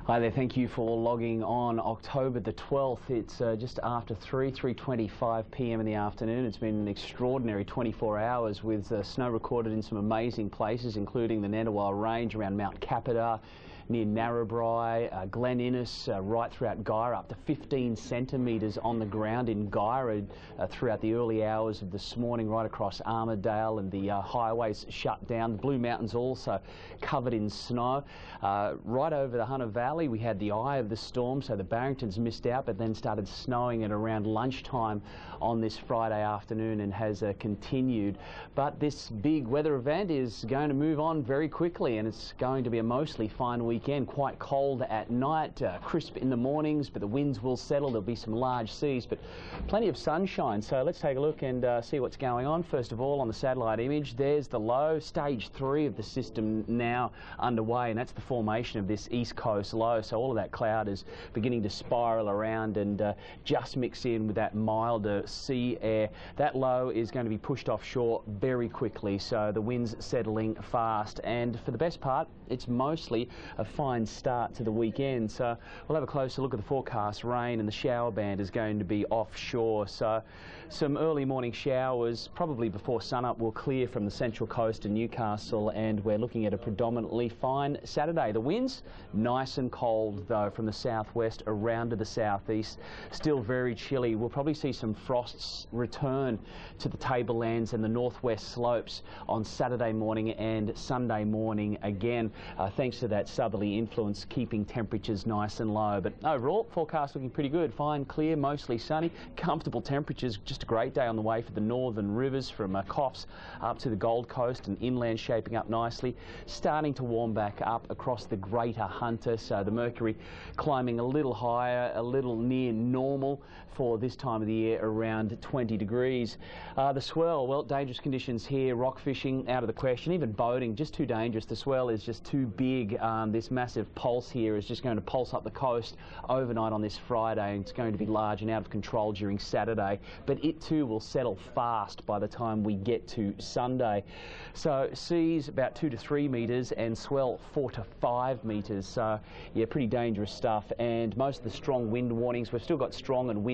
Hi there, thank you for logging on. October the 12th, it's just after 3:25 p.m. in the afternoon. It's been an extraordinary 24 hours with snow recorded in some amazing places, including the Neanderthal Range around Mount Capita, near Narrabri, Glen Innes, right throughout Guyra, up to 15 centimetres on the ground in Guyra throughout the early hours of this morning, right across Armidale, and the highways shut down. The Blue Mountains also covered in snow. Right over the Hunter Valley, we had the eye of the storm, so the Barringtons missed out, but then started snowing at around lunchtime on this Friday afternoon and has continued. But this big weather event is going to move on very quickly, and it's going to be a mostly fine weekend. Quite cold at night, crisp in the mornings, but the winds will settle. There'll be some large seas, but plenty of sunshine. So let's take a look and see what's going on. First of all, on the satellite image, there's the low. Stage 3 of the system now underway, and that's the formation of this east coast low. So all of that cloud is beginning to spiral around and just mix in with that milder sea air. That low is going to be pushed offshore very quickly, so the wind's settling fast, and for the best part, it's mostly a fine start to the weekend. So we'll have a closer look at the forecast. Rain and the shower band is going to be offshore, so some early morning showers probably before sunup will clear from the central coast and Newcastle, and we're looking at a predominantly fine Saturday. The winds nice and cold though from the southwest around to the southeast, still very chilly. We'll probably see some frosts return to the tablelands and the northwest slopes on Saturday morning and Sunday morning again, thanks to that southerly influence keeping temperatures nice and low. But overall, forecast looking pretty good. Fine, clear, mostly sunny, comfortable temperatures. Just a great day on the way for the northern rivers from Coffs up to the Gold Coast, and inland shaping up nicely. Starting to warm back up across the greater Hunter, so the mercury climbing a little higher, a little near normal for this time of the year, around 20 degrees. The swell, well, dangerous conditions here. Rock fishing out of the question, even boating just too dangerous. The swell is just too big. This massive pulse here is just going to pulse up the coast overnight on this Friday, and it's going to be large and out of control during Saturday, but it too will settle fast by the time we get to Sunday. So seas about 2 to 3 metres and swell 4 to 5 metres. So yeah, pretty dangerous stuff. And most of the strong wind warnings, we've still got strong and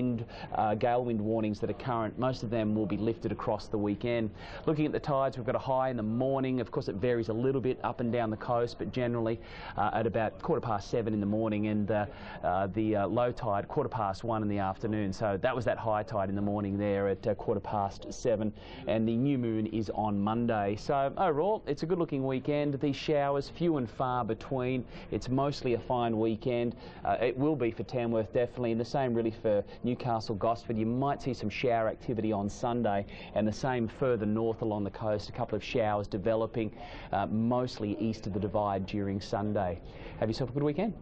gale wind warnings that are current. Most of them will be lifted across the weekend. Looking at the tides, we've got a high in the morning. Of course, it varies a little bit up and down the coast, but generally at about 7:15 in the morning, and the low tide 1:15 in the afternoon. So that was that high tide in the morning there at 7:15, and the new moon is on Monday. So overall, it's a good looking weekend. These showers few and far between. It's mostly a fine weekend. It will be for Tamworth definitely, and the same really for Newcastle, Gosford. You might see some shower activity on Sunday, and the same further north along the coast. A couple of showers developing mostly east of the Divide during Sunday. Have yourself a good weekend.